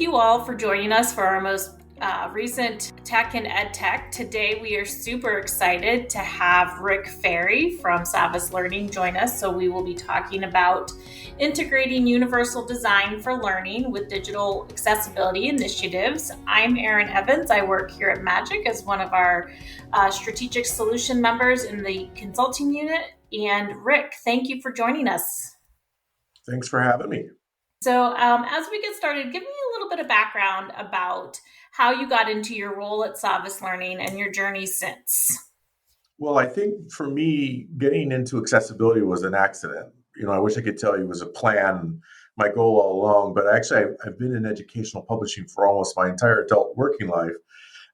you all for joining us for our most recent Tech and Ed Tech. Today we are super excited to have Ferrie from Savvas Learning join us. So we will be talking about integrating universal design for learning with digital accessibility initiatives. I'm Erin Evans. I work here at Magic as one of our strategic solution members in the consulting unit. And Rick, thank you for joining us. Thanks for having me. So as we get started, give me a little bit of background about how you got into your role at Savvas Learning and your journey since. Well, I think for me, getting into accessibility was an accident. I wish I could tell you it was a plan, my goal all along, but actually I've been in educational publishing for almost my entire adult working life.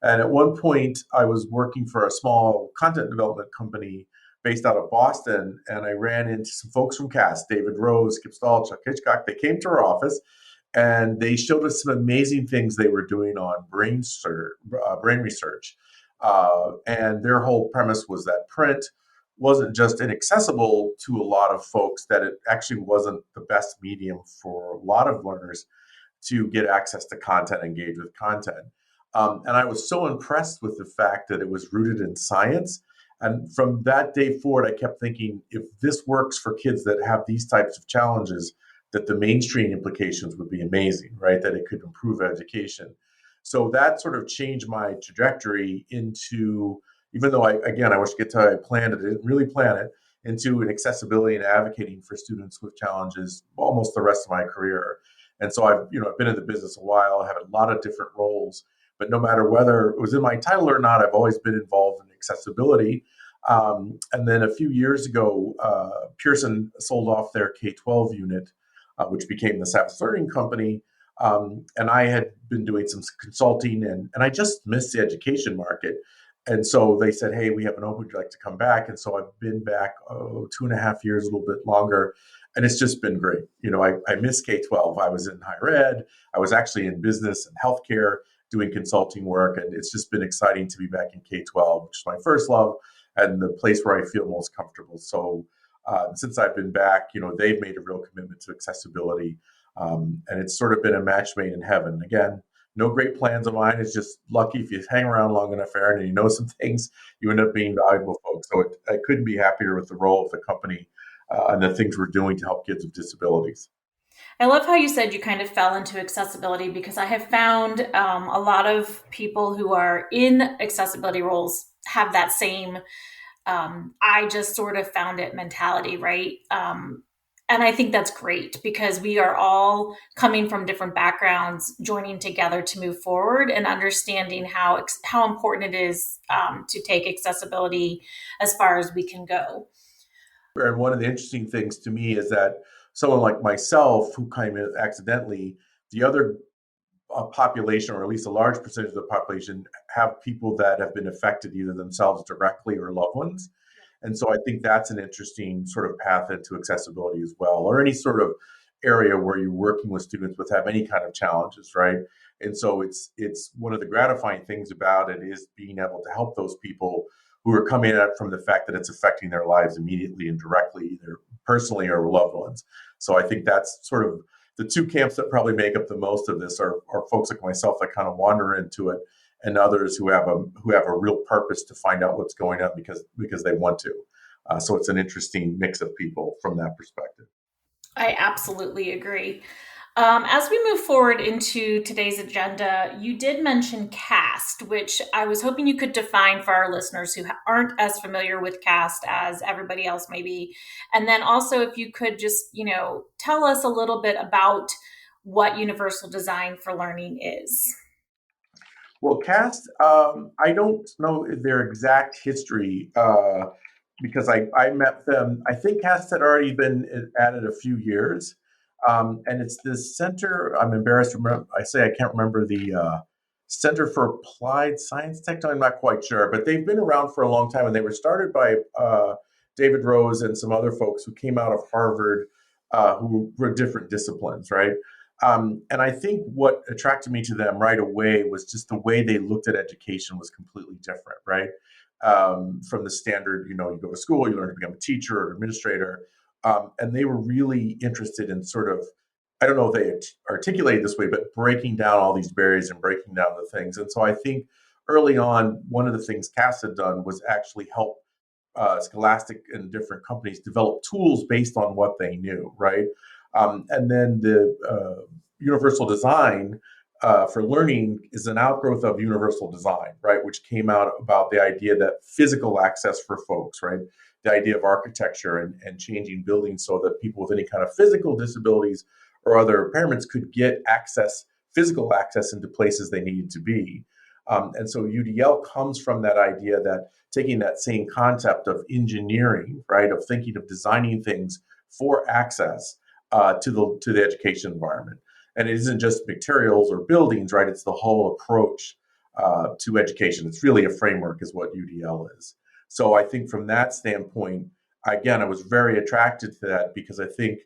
And at one point, I was working for a small content development company based out of Boston, and I ran into some folks from CAST, David Rose, Skip Stahl, Chuck Hitchcock. They came to our office, and they showed us some amazing things they were doing on brain research. And their whole premise was that print wasn't just inaccessible to a lot of folks, that it actually wasn't the best medium for a lot of learners to get access to content, engage with content. And I was so impressed with the fact that it was rooted in science. And from that day forward, I kept thinking, if this works for kids that have these types of challenges, that the mainstream implications would be amazing, right? That it could improve education. So that sort of changed my trajectory into, even though I wish I could tell you I planned it, I didn't really plan it, into an accessibility and advocating for students with challenges almost the rest of my career. And so I've been in the business a while, I have a lot of different roles. But no matter whether it was in my title or not, I've always been involved in accessibility. And then a few years ago, Pearson sold off their K-12 unit, which became the Savvas Learning Company. And I had been doing some consulting, and I just missed the education market. And so they said, hey, we have an open, would you like to come back? And so I've been back 2.5 years, a little bit longer. And it's just been great. I miss K-12. I was in higher ed. I was actually in business and healthcare doing consulting work. And it's just been exciting to be back in K-12, which is my first love and the place where I feel most comfortable. So since I've been back, they've made a real commitment to accessibility. And it's sort of been a match made in heaven. Again, no great plans of mine. It's just lucky if you hang around long enough, Aaron, and you know some things, you end up being valuable folks. So I couldn't be happier with the role of the company and the things we're doing to help kids with disabilities. I love how you said you kind of fell into accessibility, because I have found a lot of people who are in accessibility roles have that same I just sort of found it mentality, right? And I think that's great, because we are all coming from different backgrounds, joining together to move forward and understanding how important it is to take accessibility as far as we can go. And one of the interesting things to me is that someone like myself, who kind of accidentally, the other population, or at least a large percentage of the population, have people that have been affected either themselves directly or loved ones. And so I think that's an interesting sort of path into accessibility as well, or any sort of area where you're working with students with have any kind of challenges, right? And so it's one of the gratifying things about it is being able to help those people who are coming at it from the fact that it's affecting their lives immediately and directly, either personally or loved ones. So I think that's sort of the two camps that probably make up the most of this are folks like myself that kind of wander into it, and others who have a real purpose to find out what's going on because they want to. So it's an interesting mix of people from that perspective. I absolutely agree. As we move forward into today's agenda, you did mention CAST, which I was hoping you could define for our listeners who aren't as familiar with CAST as everybody else may be. And then also, if you could just, tell us a little bit about what Universal Design for Learning is. Well, CAST, I don't know their exact history because I met them. I think CAST had already been at it a few years. And it's this center, I'm embarrassed to remember, I can't remember the Center for Applied Science Technology, I'm not quite sure, but they've been around for a long time, and they were started by David Rose and some other folks who came out of Harvard who were different disciplines, right? And I think what attracted me to them right away was just the way they looked at education was completely different, right? From the standard, you go to school, you learn to become a teacher or administrator. And they were really interested in sort of I don't know if they articulate this way, but breaking down all these barriers and breaking down the things. And so I think early on, one of the things Cass had done was actually help Scholastic and different companies develop tools based on what they knew, right? And then the universal design for learning is an outgrowth of universal design, right? Which came out about the idea that physical access for folks, right? The idea of architecture and changing buildings so that people with any kind of physical disabilities or other impairments could get access, physical access into places they needed to be. And so UDL comes from that idea that taking that same concept of engineering, right, of thinking of designing things for access to the education environment. And it isn't just materials or buildings, right? It's the whole approach to education. It's really a framework, is what UDL is. So I think from that standpoint, again, I was very attracted to that because I think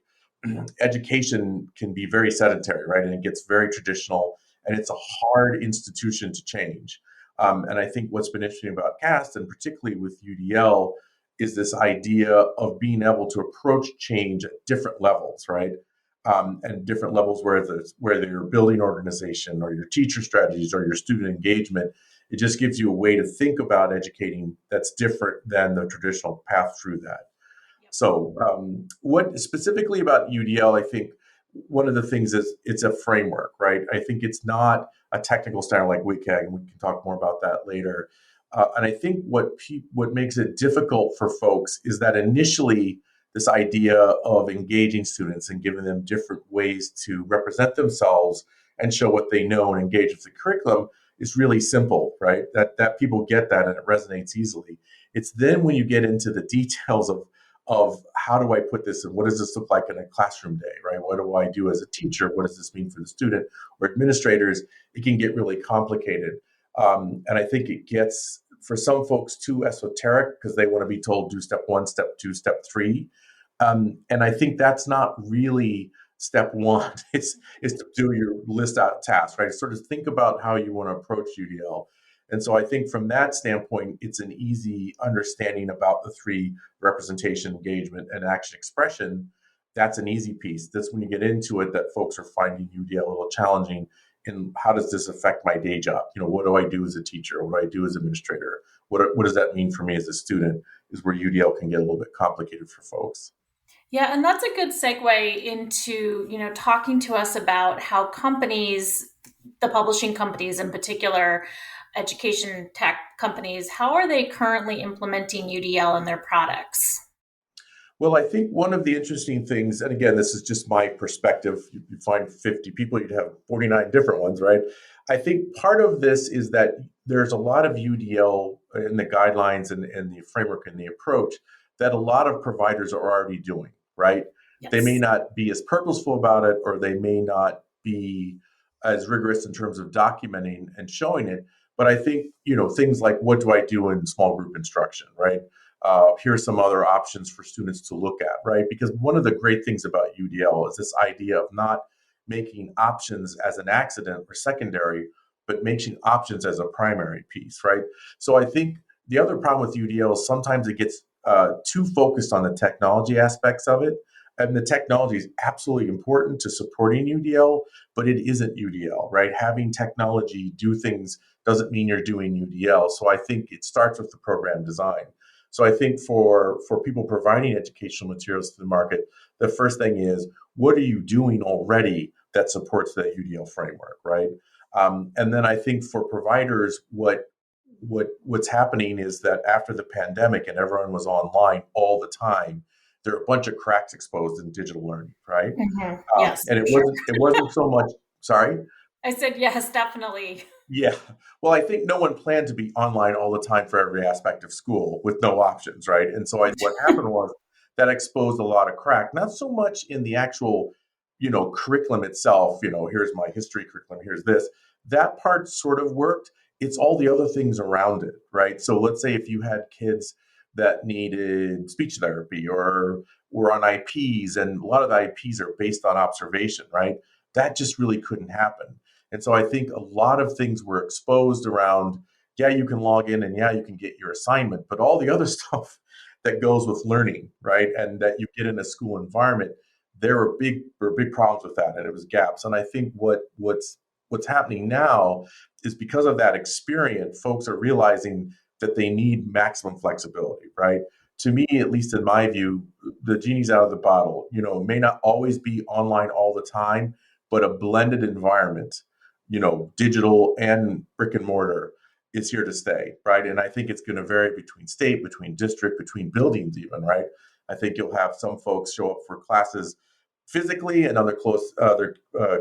education can be very sedentary, right? And it gets very traditional, and it's a hard institution to change. And I think what's been interesting about CAST, and particularly with UDL, is this idea of being able to approach change at different levels, right? And different levels, whether you're building organization or your teacher strategies or your student engagement, it just gives you a way to think about educating that's different than the traditional path through that. Yep. So, what specifically about UDL, I think one of the things is it's a framework, right? I think it's not a technical standard like WCAG, and we can talk more about that later. And I think what makes it difficult for folks is that initially this idea of engaging students and giving them different ways to represent themselves and show what they know and engage with the curriculum is really simple, right? That people get that and it resonates easily. It's then when you get into the details of how do I put this and what does this look like in a classroom day, right? What do I do as a teacher? What does this mean for the student or administrators? It can get really complicated. And I think it gets, for some folks, too esoteric because they want to be told do step one, step two, step three. And I think that's not really step one. It's to do your list out tasks, right? Sort of think about how you want to approach UDL. And so I think from that standpoint, it's an easy understanding about the three: representation, engagement, and action expression. That's an easy piece. That's when you get into it that folks are finding UDL a little challenging. And how does this affect my day job? What do I do as a teacher? What do I do as an administrator? What does that mean for me as a student? Is where UDL can get a little bit complicated for folks. Yeah, and that's a good segue into, talking to us about how companies, the publishing companies in particular, education tech companies, how are they currently implementing UDL in their products? Well, I think one of the interesting things, and again, this is just my perspective, you find 50 people, you'd have 49 different ones, right? I think part of this is that there's a lot of UDL in the guidelines and the framework and the approach that a lot of providers are already doing, right? They may Yes. not be as purposeful about it, or they may not be as rigorous in terms of documenting and showing it. But I think, things like what do I do in small group instruction, right? Here are some other options for students to look at, right? Because one of the great things about UDL is this idea of not making options as an accident or secondary, but making options as a primary piece, right? So I think the other problem with UDL is sometimes it gets too focused on the technology aspects of it. And the technology is absolutely important to supporting UDL, but it isn't UDL, right? Having technology do things doesn't mean you're doing UDL. So I think it starts with the program design. So I think for people providing educational materials to the market, the first thing is what are you doing already that supports the UDL framework, right? And then I think for providers, what's happening is that after the pandemic and everyone was online all the time, there are a bunch of cracks exposed in digital learning, right? Yes, And for sure. it wasn't so much. Sorry. I said yes, definitely. Yeah. Well, I think no one planned to be online all the time for every aspect of school with no options, right? And so what happened was that exposed a lot of crack, not so much in the actual, curriculum itself, here's my history curriculum, here's this. That part sort of worked. It's all the other things around it, right? So let's say if you had kids that needed speech therapy or were on IPs, and a lot of the IPs are based on observation, right? That just really couldn't happen. And so I think a lot of things were exposed around, yeah, you can log in and yeah, you can get your assignment, but all the other stuff that goes with learning, right? And that you get in a school environment there were big problems with that, and it was gaps. And I think what's happening now is because of that experience, folks are realizing that they need maximum flexibility, right? To me, at least in my view, the genie's out of the bottle. It may not always be online all the time, but a blended environment, digital and brick and mortar, is here to stay, right? And I think it's going to vary between state, between district, between buildings, even, right? I think you'll have some folks show up for classes physically and other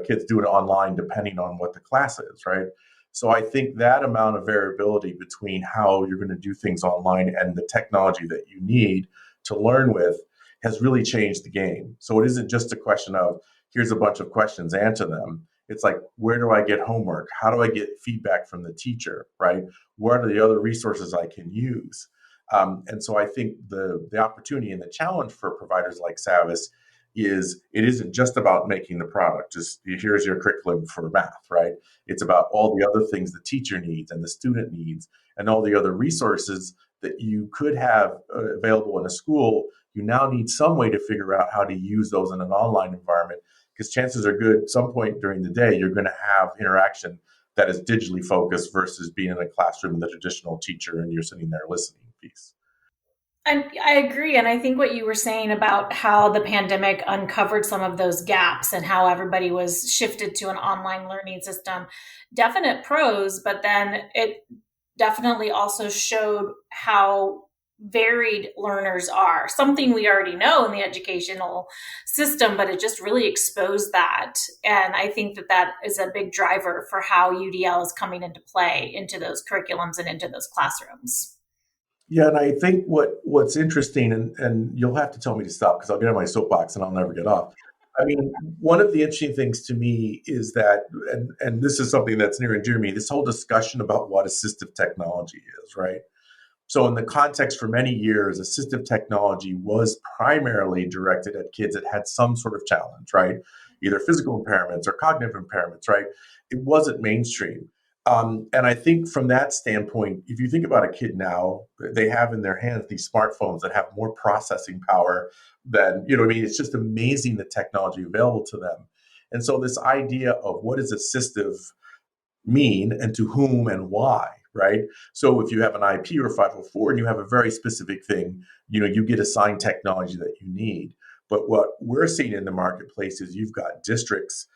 kids do it online depending on what the class is, right? So I think that amount of variability between how you're going to do things online and the technology that you need to learn with has really changed the game. So it isn't just a question of here's a bunch of questions, answer them. It's like, where do I get homework? How do I get feedback from the teacher, right? What are the other resources I can use? And so I think the opportunity and the challenge for providers like Savvas is it isn't just about making the product. Just here's your curriculum for math, right? It's about all the other things the teacher needs and the student needs and all the other resources that you could have available in a school. You now need some way to figure out how to use those in an online environment because chances are good at some point during the day you're going to have interaction that is digitally focused versus being in a classroom with a traditional teacher and you're sitting there listening piece. And I agree. And I think what you were saying about how the pandemic uncovered some of those gaps and how everybody was shifted to an online learning system, definite pros, but then it definitely also showed how varied learners are. Something we already know in the educational system, but it just really exposed that. And I think that that is a big driver for how UDL is coming into play into those curriculums and into those classrooms. Yeah, and I think what's interesting, and you'll have to tell me to stop because I'll get on my soapbox and I'll never get off. I mean, one of the interesting things to me is that, and this is something that's near and dear to me, this whole discussion about what assistive technology is, right? So, in the context for many years, assistive technology was primarily directed at kids that had some sort of challenge, right? Either physical impairments or cognitive impairments, right? It wasn't mainstream. And I think from that standpoint, if you think about a kid now, they have in their hands these smartphones that have more processing power than, what I mean? It's just amazing the technology available to them. And so, this idea of what is assistive mean and to whom and why, right? So if you have an IP or 504 and you have a very specific thing, you get assigned technology that you need. But what we're seeing in the marketplace is you've got districts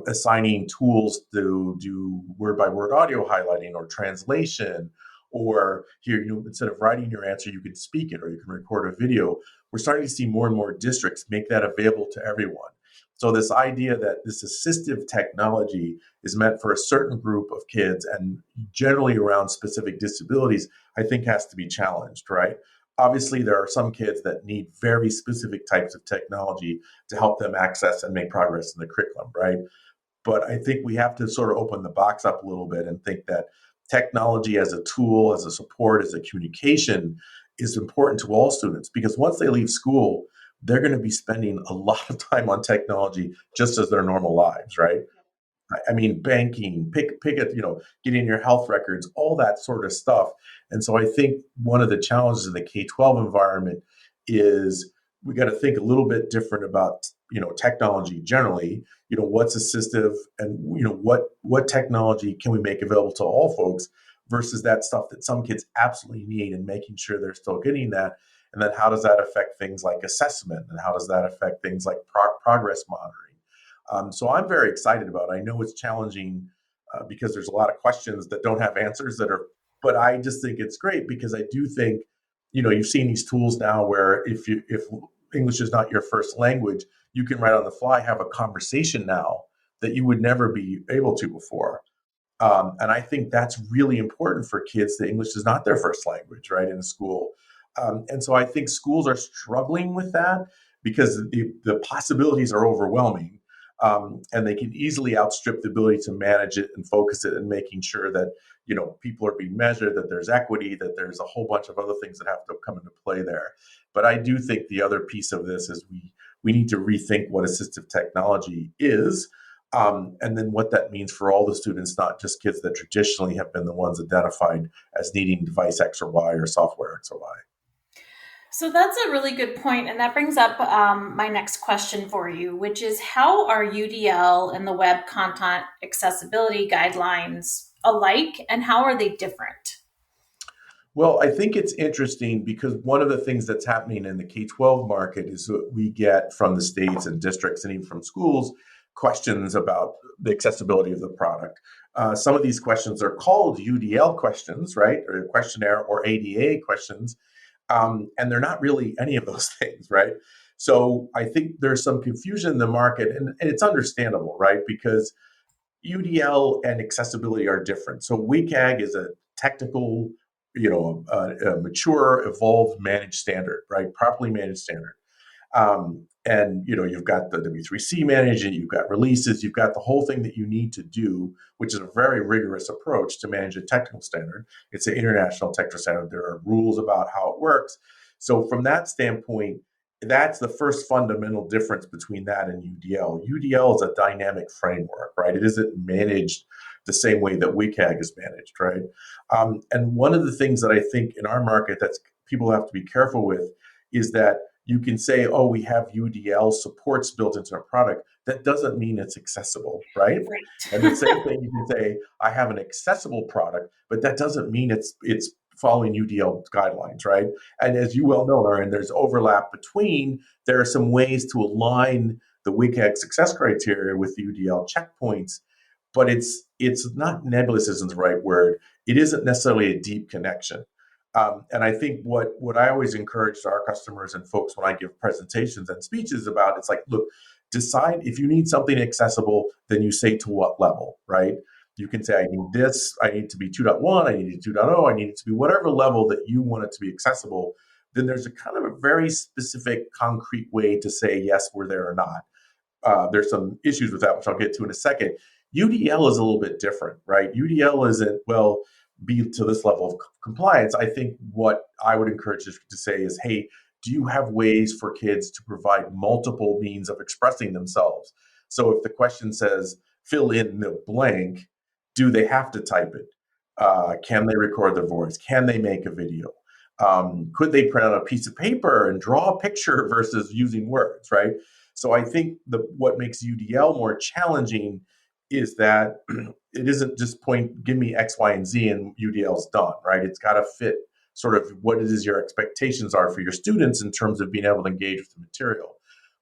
assigning tools to do word by word audio highlighting or translation, or here, instead of writing your answer, you can speak it or you can record a video. We're starting to see more and more districts make that available to everyone. So this idea that this assistive technology is meant for a certain group of kids and generally around specific disabilities, I think has to be challenged, right? Obviously, there are some kids that need very specific types of technology to help them access and make progress in the curriculum, right? But I think we have to sort of open the box up a little bit and think that technology as a tool, as a support, as a communication is important to all students because once they leave school, they're going to be spending a lot of time on technology just as their normal lives, right? I mean, banking, pick it, getting your health records, all that sort of stuff. And so I think one of the challenges in the K-12 environment is we got to think a little bit different about, technology generally, what's assistive and, what technology can we make available to all folks versus that stuff that some kids absolutely need and making sure they're still getting that. And then how does that affect things like assessment and how does that affect things like progress monitoring? So I'm very excited about it. I know it's challenging because there's a lot of questions that don't have answers but I just think it's great because I do think, you've seen these tools now where if English is not your first language, you can right on the fly have a conversation now that you would never be able to before. And I think that's really important for kids that English is not their first language, right, in school. And so I think schools are struggling with that because the possibilities are overwhelming. And they can easily outstrip the ability to manage it and focus it and making sure that, people are being measured, that there's equity, that there's a whole bunch of other things that have to come into play there. But I do think the other piece of this is we need to rethink what assistive technology is and then what that means for all the students, not just kids that traditionally have been the ones identified as needing device X or Y or software X or Y. So that's a really good point, and that brings up my next question for you, which is how are UDL and the web content accessibility guidelines alike, and how are they different? Well, I think it's interesting because one of the things that's happening in the K-12 market is that we get from the states and districts and even from schools questions about the accessibility of the product. Some of these questions are called UDL questions, right, or questionnaire, or ADA questions, and they're not really any of those things, right? So I think there's some confusion in the market, and it's understandable, right? Because UDL and accessibility are different. So WCAG is a technical, a mature, evolved, managed standard, right? Properly managed standard. And you've got the W3C management, you've got releases, you've got the whole thing that you need to do, which is a very rigorous approach to manage a technical standard. It's an international technical standard. There are rules about how it works. So from that standpoint, that's the first fundamental difference between that and UDL. UDL is a dynamic framework, right? It isn't managed the same way that WCAG is managed, right? And one of the things that I think in our market that's people have to be careful with is that you can say, oh, we have UDL supports built into our product. That doesn't mean it's accessible, right? And the Right. same thing, you can say, I have an accessible product, but that doesn't mean it's following UDL guidelines, right? And as you well know, Erin, there's overlap between, there are some ways to align the WCAG success criteria with the UDL checkpoints, but it's not nebulous isn't the right word. It isn't necessarily a deep connection. And I think what I always encourage to our customers and folks when I give presentations and speeches about, it's like, look, decide if you need something accessible, then you say to what level, right? You can say, I need this, I need to be 2.1, I need it 2.0, I need it to be whatever level that you want it to be accessible. Then there's a kind of a very specific, concrete way to say, yes, we're there or not. There's some issues with that, which I'll get to in a second. UDL is a little bit different, right? UDL isn't, well, be to this level of compliance. I think what I would encourage you to say is, hey, do you have ways for kids to provide multiple means of expressing themselves? So if the question says, fill in the blank, do they have to type it? Can they record their voice? Can they make a video? Could they print out a piece of paper and draw a picture versus using words, right? So I think what makes UDL more challenging is that it isn't just give me X, Y, and Z and UDL's done, right? It's got to fit sort of what it is your expectations are for your students in terms of being able to engage with the material.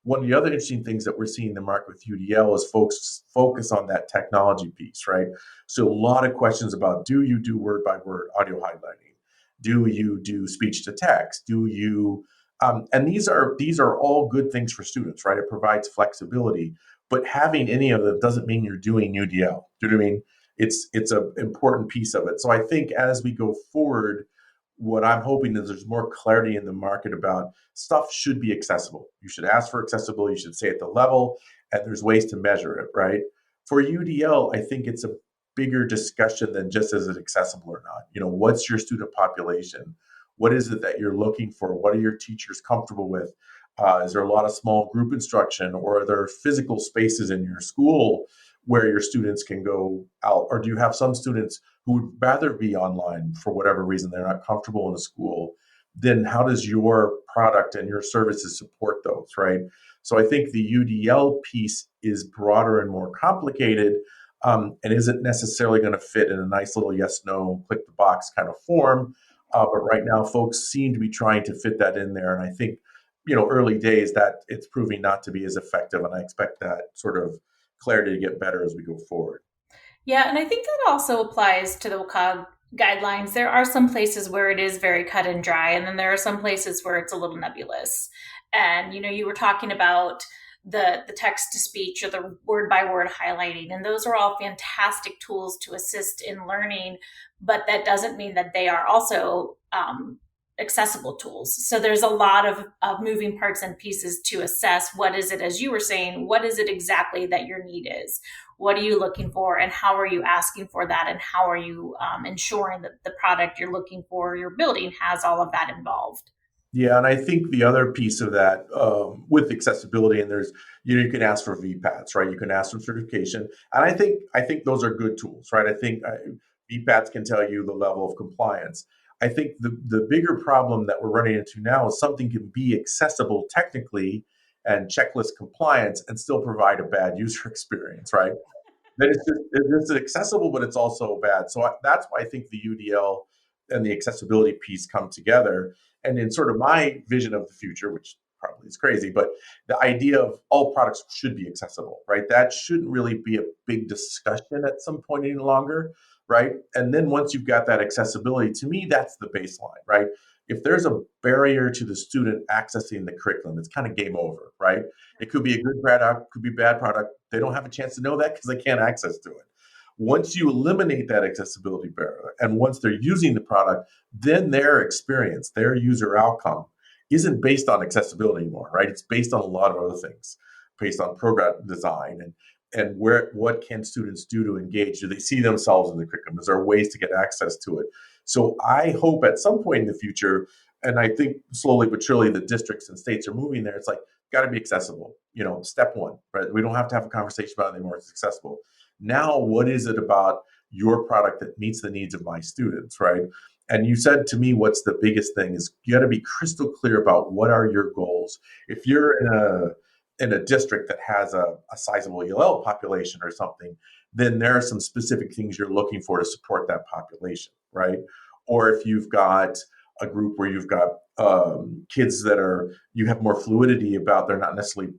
One of the other interesting things that we're seeing in the market with UDL is folks focus on that technology piece, right? So a lot of questions about, do you do word by word audio highlighting? Do you do speech to text? Do you and these are all good things for students, right? It provides flexibility, but having any of them doesn't mean you're doing UDL. Do you know what I mean? It's an important piece of it. So I think as we go forward, what I'm hoping is there's more clarity in the market about stuff should be accessible. You should ask for accessibility. You should say at the level, and there's ways to measure it, right? For UDL, I think it's a bigger discussion than just is it accessible or not. What's your student population? What is it that you're looking for? What are your teachers comfortable with? Is there a lot of small group instruction, or are there physical spaces in your school where your students can go out? Or do you have some students who would rather be online for whatever reason, they're not comfortable in a school? Then how does your product and your services support those, right? So I think the UDL piece is broader and more complicated, and isn't necessarily going to fit in a nice little yes, no, click the box kind of form. But right now, folks seem to be trying to fit that in there. And I think, early days that it's proving not to be as effective. And I expect that sort of clarity to get better as we go forward. Yeah, and I think that also applies to the WCAG guidelines. There are some places where it is very cut and dry, and then there are some places where it's a little nebulous. And you were talking about the text to speech or the word by word highlighting, and those are all fantastic tools to assist in learning. But that doesn't mean that they are also accessible tools. So there's a lot of moving parts and pieces to assess what is it, as you were saying, what is it exactly that your need is? What are you looking for, and how are you asking for that, and how are you ensuring that the product you're looking for, you're building, has all of that involved? Yeah, and I think the other piece of that with accessibility, and there's you can ask for VPATs, right? You can ask for certification, and I think those are good tools, right? I think VPATs can tell you the level of compliance. I think the bigger problem that we're running into now is something can be accessible technically and checklist compliance and still provide a bad user experience, right? That it's accessible, but it's also bad. So that's why I think the UDL and the accessibility piece come together. And in sort of my vision of the future, which probably is crazy, but the idea of all products should be accessible, right? That shouldn't really be a big discussion at some point any longer, right? And then once you've got that accessibility, to me, that's the baseline, right? If there's a barrier to the student accessing the curriculum, it's kind of game over, right? It could be a good product, could be a bad product. They don't have a chance to know that because they can't access to it. Once you eliminate that accessibility barrier, and once they're using the product, then their experience, their user outcome, isn't based on accessibility anymore, right? It's based on a lot of other things, based on program design and where what can students do to engage? Do they see themselves in the curriculum? Is there ways to get access to it? So I hope at some point in the future, and I think slowly but surely the districts and states are moving there. It's like got to be accessible. Step one, right? We don't have to have a conversation about it anymore. It's accessible. Now, what is it about your product that meets the needs of my students, right? And you said to me, what's the biggest thing is you got to be crystal clear about what are your goals. If you're in a district that has a sizable ELL population or something, then there are some specific things you're looking for to support that population, right? Or if you've got a group where you've got kids that you have more fluidity about, they're not necessarily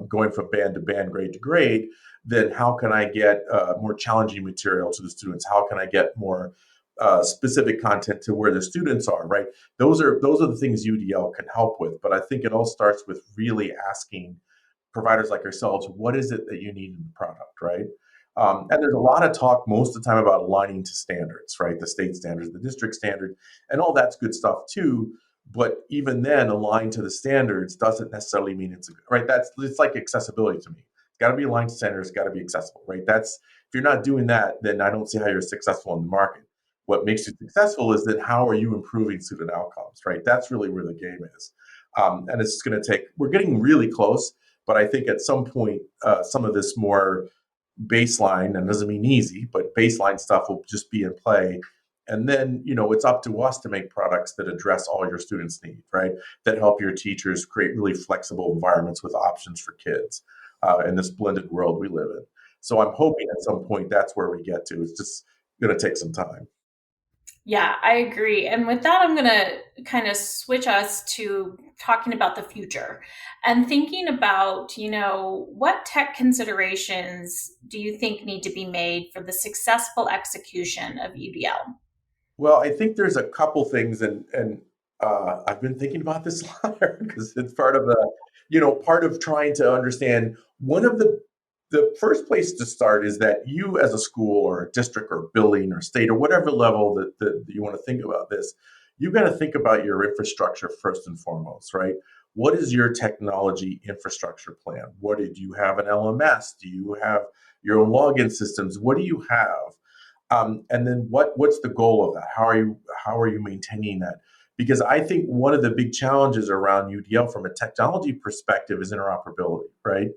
going from band to band, grade to grade, then how can I get more challenging material to the students? How can I get more specific content to where the students are, right? Those are the things UDL can help with. But I think it all starts with really asking providers like yourselves, what is it that you need in the product, right? And there's a lot of talk most of the time about aligning to standards, right? The state standards, the district standard, and all that's good stuff too. But even then, aligned to the standards doesn't necessarily mean right. It's like accessibility to me. It's got to be aligned to standards. It's got to be accessible, right? If you're not doing that, then I don't see how you're successful in the market. What makes you successful is then how are you improving student outcomes, right? That's really where the game is. And it's going to take. We're getting really close, but I think at some point, some of this more baseline, and doesn't mean easy, but baseline stuff will just be in play. And then, it's up to us to make products that address all your students' needs, right? That help your teachers create really flexible environments with options for kids in this blended world we live in. So I'm hoping at some point that's where we get to. It's just going to take some time. Yeah, I agree. And with that, I'm going to kind of switch us to talking about the future and thinking about, what tech considerations do you think need to be made for the successful execution of UDL? Well, I think there's a couple things, and I've been thinking about this a lot because it's part of trying to understand. One of the first place to start is that you, as a school or a district or building or state or whatever level that you want to think about this, you've got to think about your infrastructure first and foremost, right? What is your technology infrastructure plan? Do you have an LMS? Do you have your own login systems? What do you have? And then what's the goal of that? How are you maintaining that? Because I think one of the big challenges around UDL from a technology perspective is interoperability, right?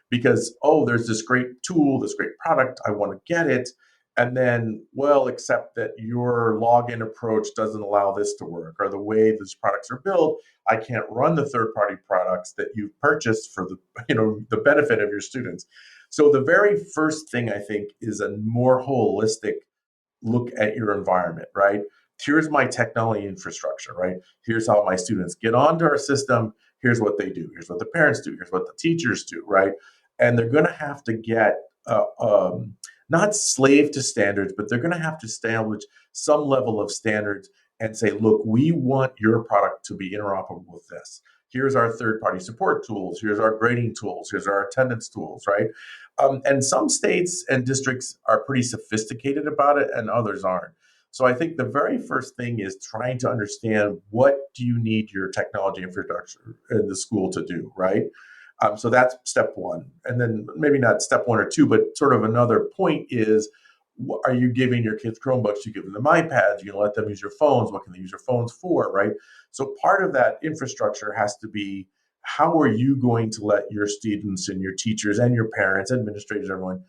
Because there's this great tool, this great product, I want to get it, and then except that your login approach doesn't allow this to work, or the way these products are built, I can't run the third-party products that you've purchased for the benefit of your students. So the very first thing I think is a more holistic look at your environment, right? Here's my technology infrastructure, right? Here's how my students get onto our system. Here's what they do. Here's what the parents do. Here's what the teachers do, right? And they're going to have to get not slave to standards, but they're going to have to establish some level of standards and say, look, we want your product to be interoperable with this. Here's our third-party support tools. Here's our grading tools. Here's our attendance tools, right? And some states and districts are pretty sophisticated about it, and others aren't. So I think the very first thing is trying to understand what do you need your technology infrastructure in the school to do, right? So that's step one. And then maybe not step one or two, but sort of another point is, are you giving your kids Chromebooks? You give them iPads, you let them use your phones. What can they use your phones for, right? So part of that infrastructure has to be, how are you going to let your students and your teachers and your parents, administrators, everyone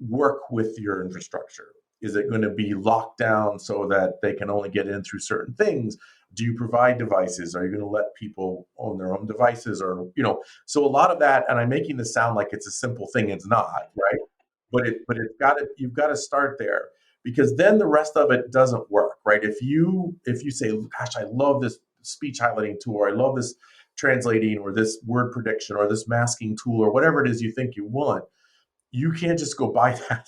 work with your infrastructure? Is it going to be locked down so that they can only get in through certain things? Do you provide devices? Are you going to let people own their own devices? Or, so a lot of that, and I'm making this sound like it's a simple thing. It's not, right? But you've got to start there, because then the rest of it doesn't work, right? If you say, gosh, I love this speech highlighting tool, or I love this translating, or this word prediction, or this masking tool, or whatever it is you think you want, you can't just go buy that.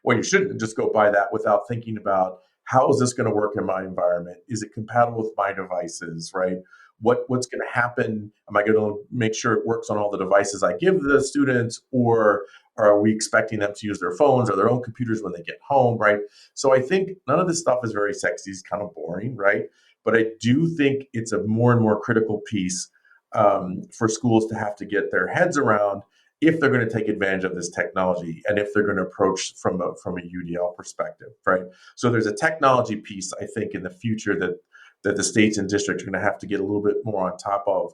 Well, you shouldn't just go buy that without thinking about, how is this going to work in my environment? Is it compatible with my devices, right? What's going to happen? Am I going to make sure it works on all the devices I give the students, or are we expecting them to use their phones or their own computers when they get home, right? So I think none of this stuff is very sexy. It's kind of boring, right? But I do think it's a more and more critical piece, for schools to have to get their heads around, if they're going to take advantage of this technology, and if they're going to approach from a UDL perspective, right? So there's a technology piece, I think, in the future that the states and districts are going to have to get a little bit more on top of,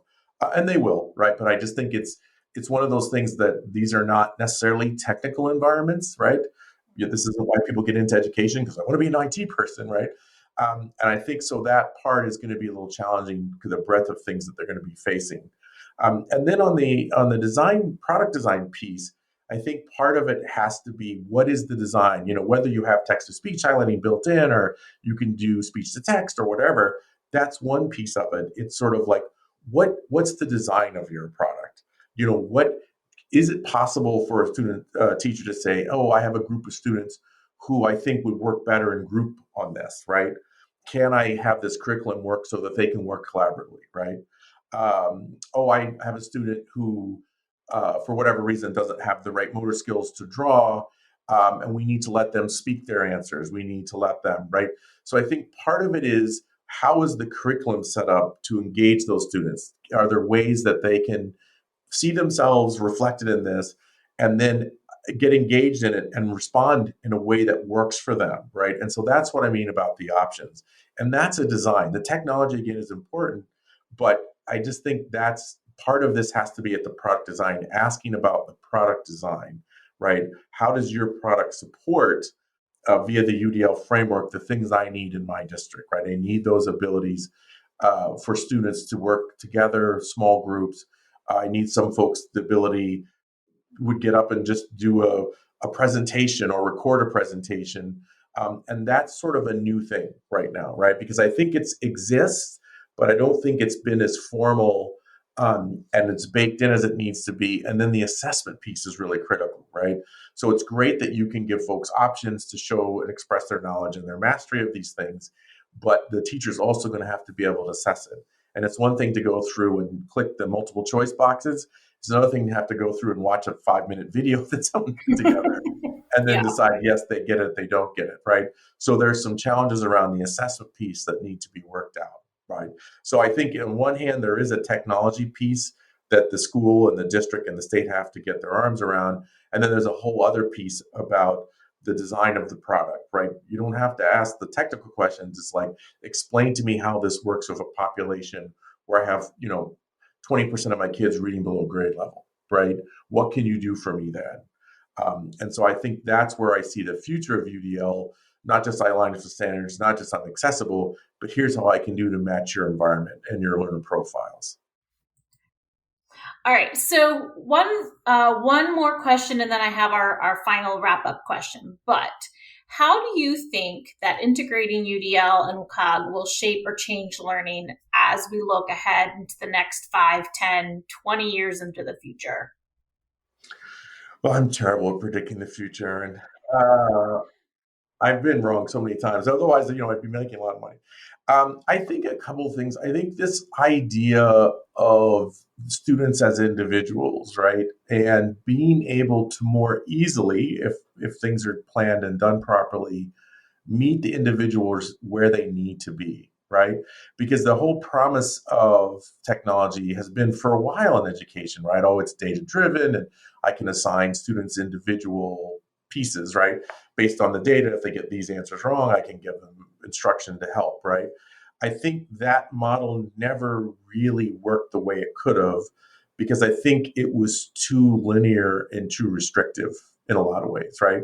and they will, right? But I just think it's one of those things that these are not necessarily technical environments, right? Yeah, this isn't why people get into education, because I want to be an IT person, right? And I think so that part is going to be a little challenging, because the breadth of things that they're going to be facing. And then on the design, product design piece, I think part of it has to be, what is the design? Whether you have text to speech highlighting built in, or you can do speech to text or whatever. That's one piece of it. It's sort of like, what's the design of your product? What is it possible for a teacher to say, oh, I have a group of students who I think would work better in group on this, right? Can I have this curriculum work so that they can work collaboratively, right? Oh, I have a student who, for whatever reason, doesn't have the right motor skills to draw, and we need to let them speak their answers. We need to let them, right? So I think part of it is, how is the curriculum set up to engage those students? Are there ways that they can see themselves reflected in this, and then get engaged in it and respond in a way that works for them, right? And so that's what I mean about the options. And that's a design. The technology, again, is important, but I just think that's part of this has to be at the product design, asking about the product design, right? How does your product support, via the UDL framework, the things I need in my district, right? I need those abilities, for students to work together, small groups. I need some folks the ability would get up and just do a presentation or record a presentation. And that's sort of a new thing right now, right? Because I think it exists, but I don't think it's been as formal, and it's baked in as it needs to be. And then the assessment piece is really critical, right? So it's great that you can give folks options to show and express their knowledge and their mastery of these things, but the teacher's also going to have to be able to assess it. And it's one thing to go through and click the multiple choice boxes. It's another thing to have to go through and watch a 5-minute video that someone put together, and then Yeah. decide, yes, they get it, they don't get it, right? So there's some challenges around the assessment piece that need to be worked out, right? So I think on one hand, there is a technology piece that the school and the district and the state have to get their arms around. And then there's a whole other piece about the design of the product, right? You don't have to ask the technical questions. It's like, explain to me how this works with a population where I have, 20% of my kids reading below grade level, right? What can you do for me then? And so I think that's where I see the future of UDL, not just I align with the standards, not just I'm accessible, but here's how I can do to match your environment and your learner profiles. All right. So one more question, and then I have our final wrap up question. But how do you think that integrating UDL and WCAG will shape or change learning as we look ahead into the next 5, 10, 20 years into the future? Well, I'm terrible at predicting the future, and I've been wrong so many times. Otherwise, I'd be making a lot of money. I think a couple of things. I think this idea of students as individuals, right, and being able to more easily, if things are planned and done properly, meet the individuals where they need to be, right? Because the whole promise of technology has been for a while in education, right? Oh, it's data driven, and I can assign students individual pieces, right? Based on the data, if they get these answers wrong, I can give them instruction to help, right? I think that model never really worked the way it could have, because I think it was too linear and too restrictive in a lot of ways, right?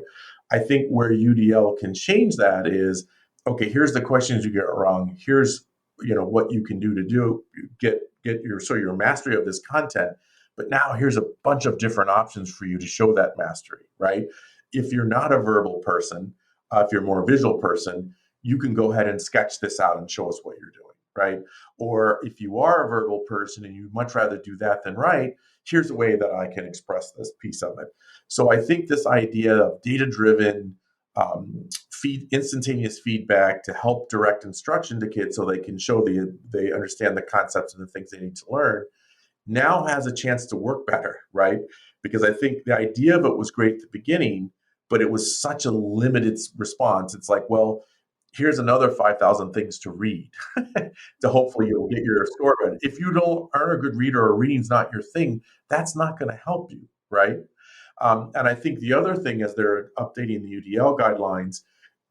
I think where UDL can change that is, okay, here's the questions you get wrong. Here's, what you can do get your mastery of this content. But now here's a bunch of different options for you to show that mastery, right? If you're not a verbal person, if you're a more visual person, you can go ahead and sketch this out and show us what you're doing, right? Or if you are a verbal person and you'd much rather do that than write, here's a way that I can express this piece of it. So I think this idea of data-driven instantaneous feedback to help direct instruction to kids so they can show they understand the concepts and the things they need to learn now has a chance to work better, right? Because I think the idea of it was great at the beginning, but it was such a limited response. It's like, well, here's another 5,000 things to read to hopefully you'll get your score. But if you don't aren't a good reader or reading's not your thing, that's not going to help you, right? And I think the other thing as they're updating the UDL guidelines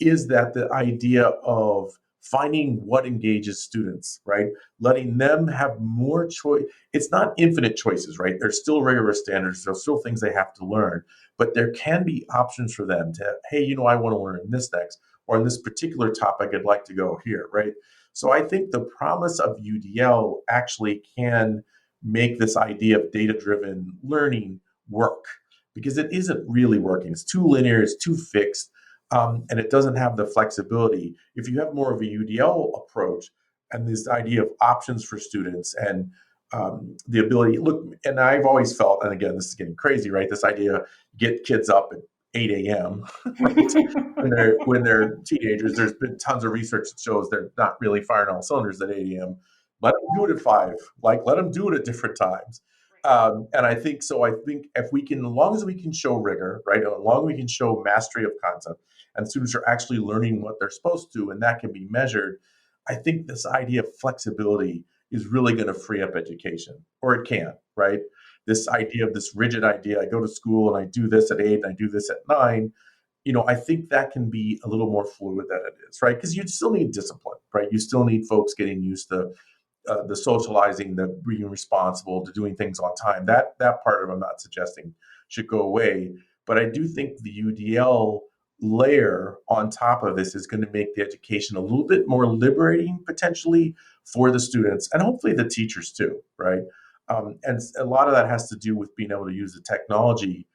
is that the idea of finding what engages students, right? Letting them have more choice. It's not infinite choices, right? There's still rigorous standards. There's still things they have to learn, but there can be options for them to, hey, I want to learn this next, or in this particular topic, I'd like to go here, right? So I think the promise of UDL actually can make this idea of data-driven learning work because it isn't really working. It's too linear, it's too fixed, and it doesn't have the flexibility. If you have more of a UDL approach and this idea of options for students and the ability, look, and I've always felt, and again, this is getting crazy, right? This idea, get kids up at 8 a.m. right? When they're teenagers. There's been tons of research that shows they're not really firing all cylinders at 8 a.m. Let them do it at 5. Like, let them do it at different times. And I think so. I think if we can, as long as we can show rigor, right, as long as we can show mastery of concept, and students are actually learning what they're supposed to, and that can be measured, I think this idea of flexibility is really going to free up education, or it can, right? This idea of this rigid idea, I go to school and I do this at 8 and I do this at 9, I think that can be a little more fluid than it is, right? Because you still need discipline, right? You still need folks getting used to the socializing, the being responsible, to doing things on time. That part of it, I'm not suggesting should go away, but I do think the UDL layer on top of this is going to make the education a little bit more liberating potentially for the students and hopefully the teachers too, right? And a lot of that has to do with being able to use the technology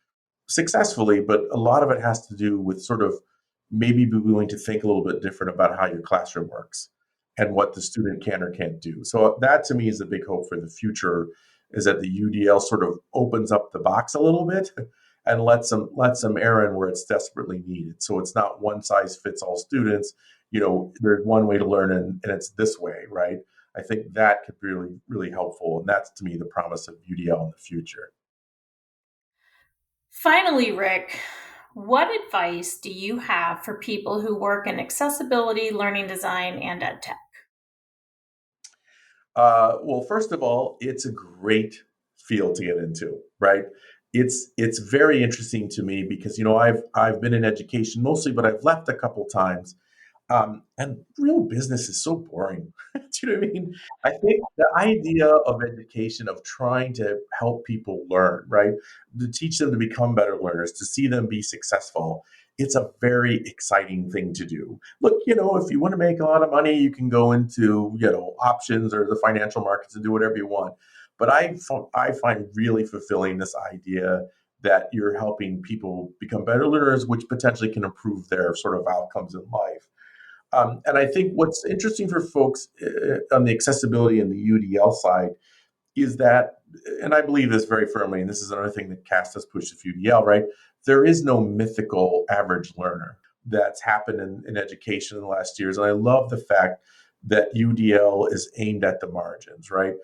successfully, but a lot of it has to do with sort of maybe be willing to think a little bit different about how your classroom works and what the student can or can't do. So that to me is the big hope for the future, is that the UDL sort of opens up the box a little bit and lets them air in where it's desperately needed. So it's not one size fits all students. There's one way to learn and it's this way, right? I think that could be really, really helpful. And that's to me the promise of UDL in the future. Finally, Rick, what advice do you have for people who work in accessibility, learning design, and ed tech? Well, first of all, it's a great field to get into, right? It's very interesting to me because I've been in education mostly, but I've left a couple times. And real business is so boring. Do you know what I mean? I think the idea of education, of trying to help people learn, right? To teach them to become better learners, to see them be successful, it's a very exciting thing to do. Look, if you want to make a lot of money, you can go into, options or the financial markets and do whatever you want. But I find really fulfilling this idea that you're helping people become better learners, which potentially can improve their sort of outcomes in life. And I think what's interesting for folks on the accessibility and the UDL side is that, and I believe this very firmly, and this is another thing that CAST has pushed with UDL, right? There is no mythical average learner that's happened in education in the last years. And I love the fact that UDL is aimed at the margins, right?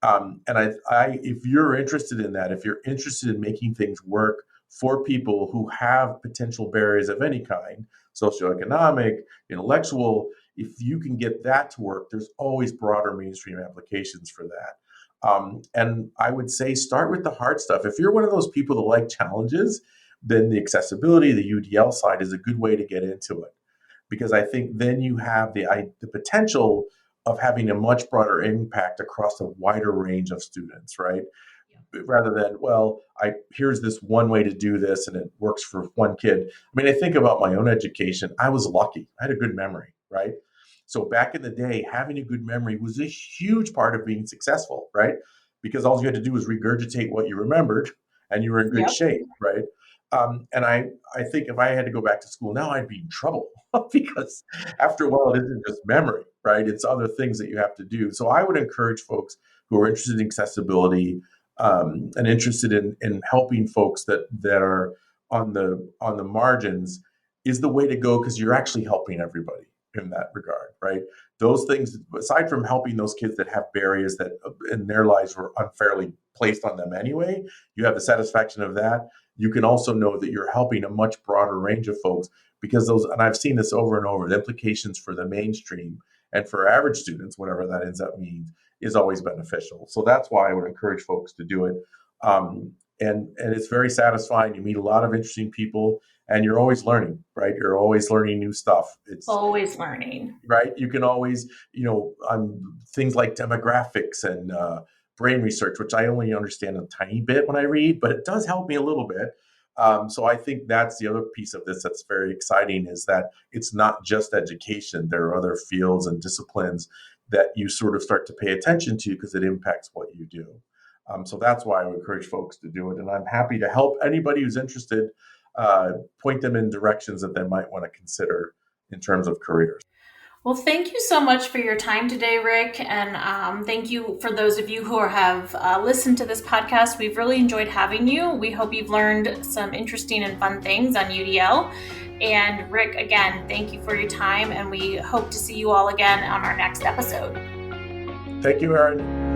And if you're interested in that, if you're interested in making things work for people who have potential barriers of any kind, socioeconomic, intellectual, if you can get that to work, there's always broader mainstream applications for that. And I would say start with the hard stuff. If you're one of those people that like challenges, then the accessibility, the UDL side is a good way to get into it. Because I think then you have the potential of having a much broader impact across a wider range of students, right? rather than, well, here's this one way to do this and it works for one kid. I mean, I think about my own education. I was lucky. I had a good memory, right? So back in the day, having a good memory was a huge part of being successful, right? Because all you had to do was regurgitate what you remembered and you were in good Yep. shape, right? And I think if I had to go back to school now, I'd be in trouble because after a while, it isn't just memory, right? It's other things that you have to do. So I would encourage folks who are interested in accessibility, and interested in helping folks that are on the margins is the way to go, because you're actually helping everybody in that regard, right? Those things, aside from helping those kids that have barriers that in their lives were unfairly placed on them anyway, you have the satisfaction of that. You can also know that you're helping a much broader range of folks, because those, and I've seen this over and over, the implications for the mainstream and for average students, whatever that ends up means, is always beneficial. So that's why I would encourage folks to do it. And it's very satisfying. You meet a lot of interesting people, and you're always learning, right? You're always learning new stuff. It's Always learning. right. You can always, on things like demographics and brain research, which I only understand a tiny bit when I read, but it does help me a little bit. So I think that's the other piece of this that's very exciting, is that it's not just education. There are other fields and disciplines that you sort of start to pay attention to because it impacts what you do. So that's why I would encourage folks to do it. And I'm happy to help anybody who's interested, point them in directions that they might want to consider in terms of careers. Well, thank you so much for your time today, Rick. And thank you for those of you who have listened to this podcast. We've really enjoyed having you. We hope you've learned some interesting and fun things on UDL. And Rick, again, thank you for your time. And we hope to see you all again on our next episode. Thank you, Erin.